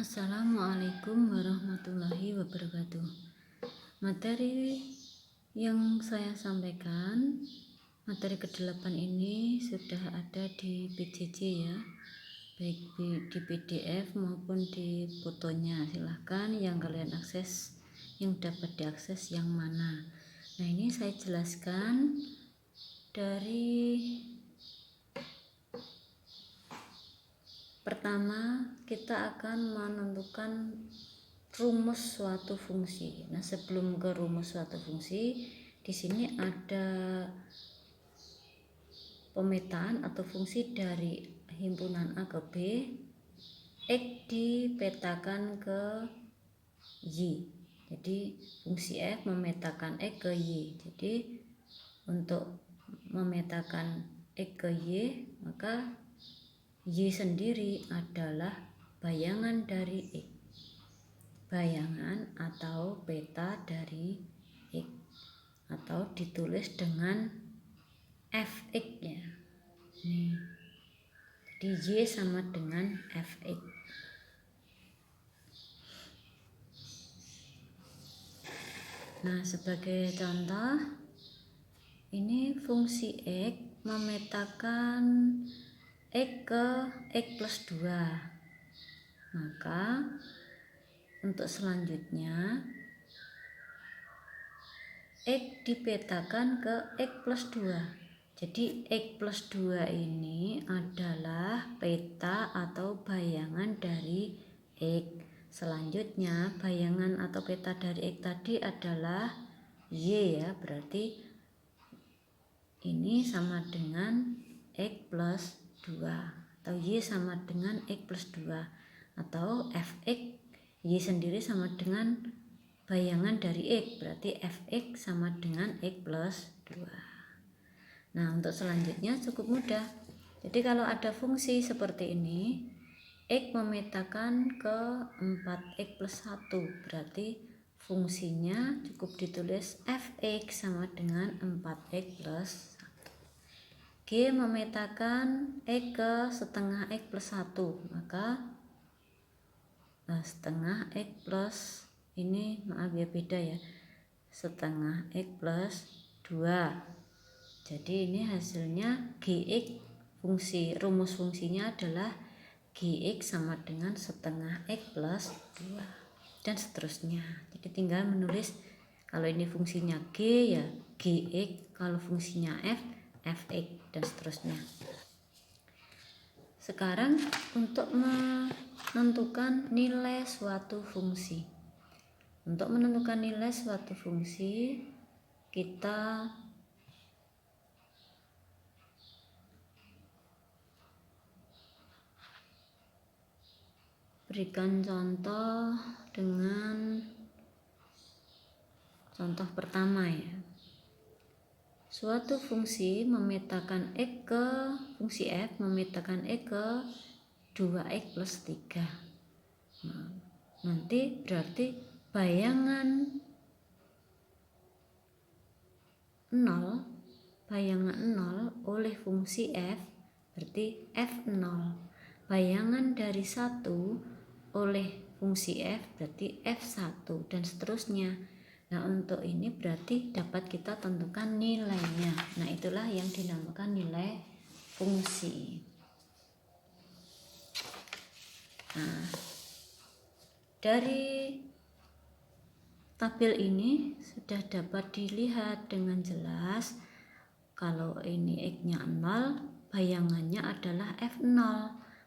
Assalamualaikum warahmatullahi wabarakatuh. Materi yang saya sampaikan, materi ke-8 ini sudah ada di PJJ ya, baik di PDF maupun di fotonya. Silahkan yang kalian akses, yang dapat diakses yang mana. Nah, ini saya jelaskan dari pertama, kita akan menentukan rumus suatu fungsi. Nah, sebelum ke rumus suatu fungsi, di sini ada pemetaan atau fungsi dari himpunan A ke B. X dipetakan ke Y. Jadi fungsi F memetakan X ke Y. Jadi untuk memetakan X ke Y, maka Y sendiri adalah bayangan dari X, bayangan atau peta dari X, atau ditulis dengan Fx ya. Jadi Y sama dengan Fx. Nah, sebagai contoh, ini fungsi X memetakan X ke X plus 2. Maka untuk selanjutnya X dipetakan ke X plus 2. Jadi X plus 2 ini adalah peta atau bayangan dari X. Selanjutnya bayangan atau peta dari X tadi adalah Y ya, berarti ini sama dengan X plus 2 atau Y sama dengan X plus 2, atau Fx Y sendiri sama dengan bayangan dari X, berarti Fx sama dengan X plus 2. Nah, untuk selanjutnya cukup mudah. Jadi kalau ada fungsi seperti ini, X memetakan ke 4X plus 1, berarti fungsinya cukup ditulis Fx sama dengan 4X plus 1. G memetakan X ke setengah X plus 1, maka setengah X plus, ini maaf ya beda ya, setengah X plus 2. Jadi ini hasilnya Gx, rumus fungsinya adalah Gx sama dengan setengah X plus 2 dan seterusnya. Jadi tinggal menulis, kalau ini fungsinya G ya Gx, kalau fungsinya F, Fx dan seterusnya. Sekarang untuk menentukan nilai suatu fungsi. Untuk menentukan nilai suatu fungsi, kita berikan contoh dengan contoh pertama ya. Suatu fungsi memetakan X ke, fungsi F memetakan X ke 2X plus 3. Nah, nanti berarti bayangan 0 oleh fungsi F berarti F0. Bayangan dari 1 oleh fungsi F berarti F1 dan seterusnya. Nah, untuk ini berarti dapat kita tentukan nilainya. Nah, itulah yang dinamakan nilai fungsi. Nah, dari tabel ini sudah dapat dilihat dengan jelas kalau ini X-nya 0, bayangannya adalah F0.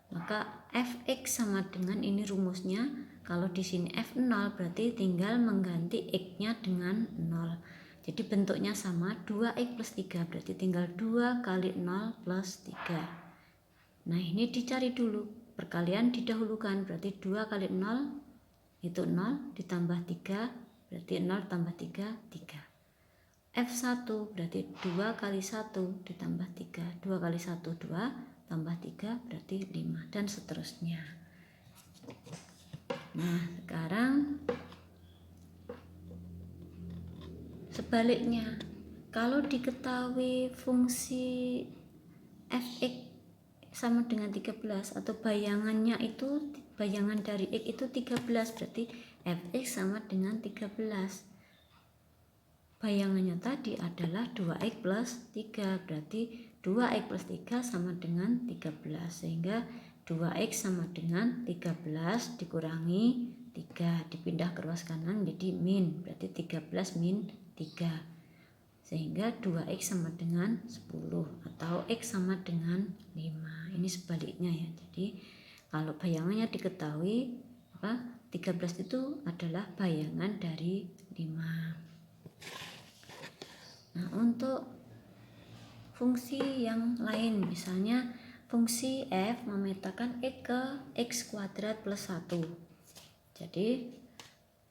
Maka Fx sama dengan, ini rumusnya, kalau di sini F0 berarti tinggal mengganti X-nya dengan 0. Jadi bentuknya sama, 2X plus 3 berarti tinggal 2 kali 0 plus 3. Nah, ini dicari dulu, perkalian didahulukan, berarti 2 kali 0 itu 0 ditambah 3 berarti 0 tambah 3, 3. F1 berarti 2 kali 1 ditambah 3, 2 kali 1 2 tambah 3 berarti 5 dan seterusnya. Nah, sekarang sebaliknya, kalau diketahui fungsi Fx sama dengan 13 atau bayangannya itu bayangan dari X itu 13, berarti Fx sama dengan 13. Bayangannya tadi adalah 2X plus 3, berarti 2X plus 3 sama dengan 13, sehingga 2X sama dengan 13 dikurangi 3, dipindah ke ruas kanan menjadi min, berarti 13 min 3, sehingga 2X sama dengan 10 atau X sama dengan 5. Ini sebaliknya ya. Jadi kalau bayangannya diketahui, maka 13 itu adalah bayangan dari 5. Nah, untuk fungsi yang lain, misalnya fungsi f memetakan x ke x kuadrat plus 1. Jadi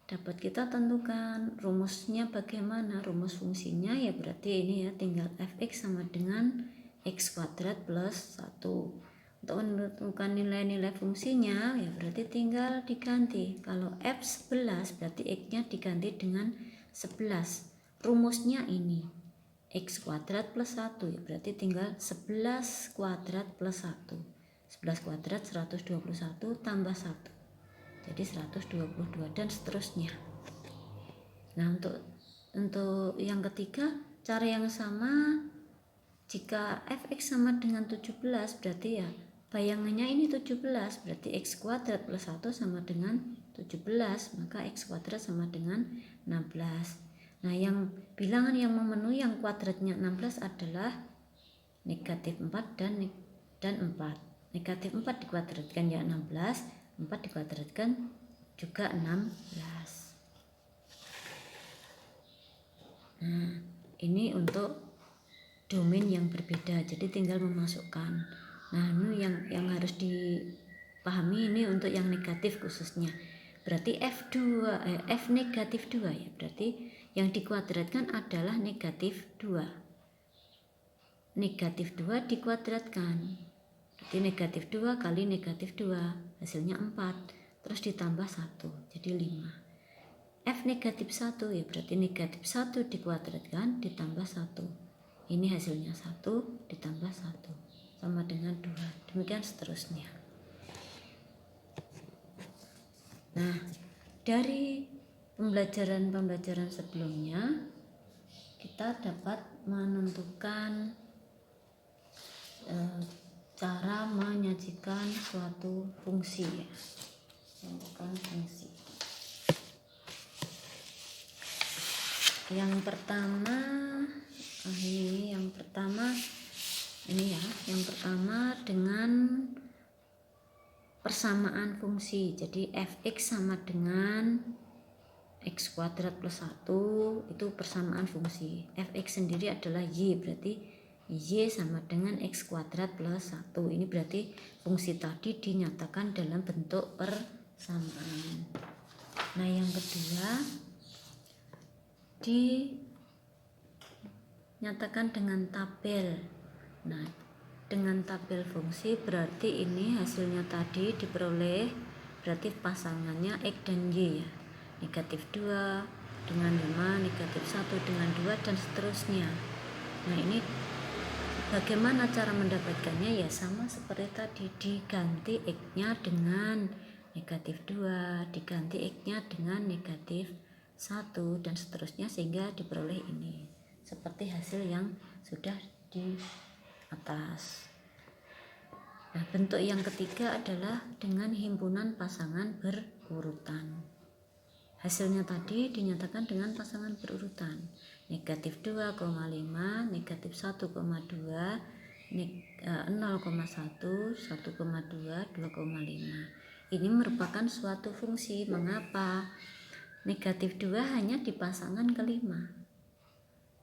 dapat kita tentukan rumusnya bagaimana. Rumus fungsinya ya berarti ini ya, tinggal fx sama dengan x kuadrat plus 1. Untuk menentukan nilai-nilai fungsinya ya berarti tinggal diganti. Kalau f11 berarti x-nya diganti dengan 11. Rumusnya ini x kuadrat plus 1 ya berarti tinggal 11 kuadrat plus 1. 11 kuadrat 121 tambah 1, jadi 122 dan seterusnya. Nah, untuk yang ketiga, cara yang sama, jika fx sama dengan 17 berarti ya bayangannya ini 17, berarti x kuadrat plus 1 sama dengan 17, maka x kuadrat sama dengan 16. Nah, yang bilangan yang memenuhi yang kuadratnya 16 adalah negatif 4 dan 4. Negatif 4 dikuadratkan ya 16, 4 dikuadratkan juga 16. Nah, ini untuk domain yang berbeda, jadi tinggal memasukkan. Nah, ini yang harus dipahami ini untuk yang negatif khususnya. Berarti f negatif 2 ya, berarti yang dikuadratkan adalah negatif 2. Negatif 2 dikuadratkan, berarti negatif 2 kali negatif 2, hasilnya 4, terus ditambah 1, jadi 5. F negatif 1 ya berarti negatif 1 dikuadratkan ditambah 1. Ini hasilnya 1 ditambah 1 sama dengan 2. Demikian seterusnya. Nah, dari pembelajaran sebelumnya kita dapat menentukan cara menyajikan suatu fungsi ya. Menentukan fungsi. Yang pertama dengan persamaan fungsi. Jadi fx sama dengan x kuadrat plus 1 itu persamaan fungsi. Fx sendiri adalah y, berarti y sama dengan x kuadrat plus 1. Ini berarti fungsi tadi dinyatakan dalam bentuk persamaan. Nah, yang kedua dinyatakan dengan tabel. Nah, dengan tabel fungsi berarti ini hasilnya tadi diperoleh, berarti pasangannya x dan y ya. Negatif 2 dengan 5, negatif 1 dengan 2 dan seterusnya. Nah, ini bagaimana cara mendapatkannya? Ya sama seperti tadi, diganti x-nya dengan negatif 2, diganti x-nya dengan negatif 1 dan seterusnya sehingga diperoleh ini. Seperti hasil yang sudah di atas. Nah, bentuk yang ketiga adalah dengan himpunan pasangan berurutan. Hasilnya tadi dinyatakan dengan pasangan berurutan. Negatif 2,5, negatif 1,2, 0,1, 1,2, 2,5. Ini merupakan suatu fungsi. Mengapa? Negatif 2 hanya di pasangan ke-5.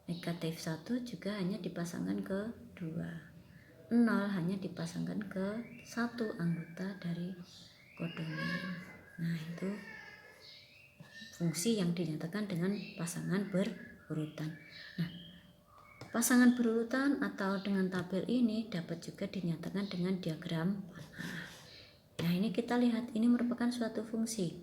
Negatif 1 juga hanya di pasangan ke-2. 0 hanya dipasangkan ke 1 anggota dari kodomen. Nah, itu fungsi yang dinyatakan dengan pasangan berurutan. Nah, pasangan berurutan atau dengan tabel ini dapat juga dinyatakan dengan diagram panah. Nah, ini kita lihat, ini merupakan suatu fungsi.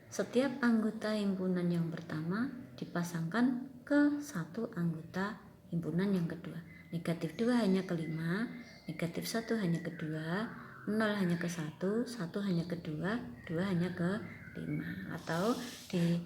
Setiap anggota himpunan yang pertama dipasangkan ke satu anggota himpunan yang kedua. Negatif 2 hanya ke 5, negatif 1 hanya ke 2, 0 hanya ke 1, 1 hanya ke 2, 2 hanya ke 5. Atau di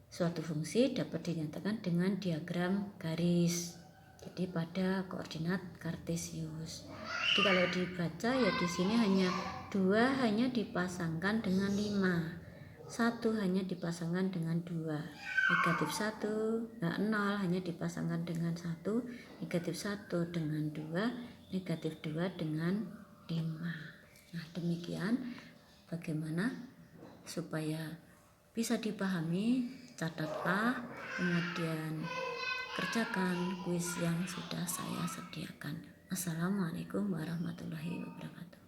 suatu fungsi dapat dinyatakan dengan diagram garis. Jadi pada koordinat kartesius. Jadi kalau dibaca ya di sini hanya 2 hanya dipasangkan dengan 5. 1 hanya dipasangkan dengan 2. Negatif 1, 0 hanya dipasangkan dengan 1. Negatif 1 dengan 2. Negatif 2 dengan 5. Nah, demikian bagaimana supaya bisa dipahami, catatlah, kemudian kerjakan kuis yang sudah saya sediakan. Assalamualaikum warahmatullahi wabarakatuh.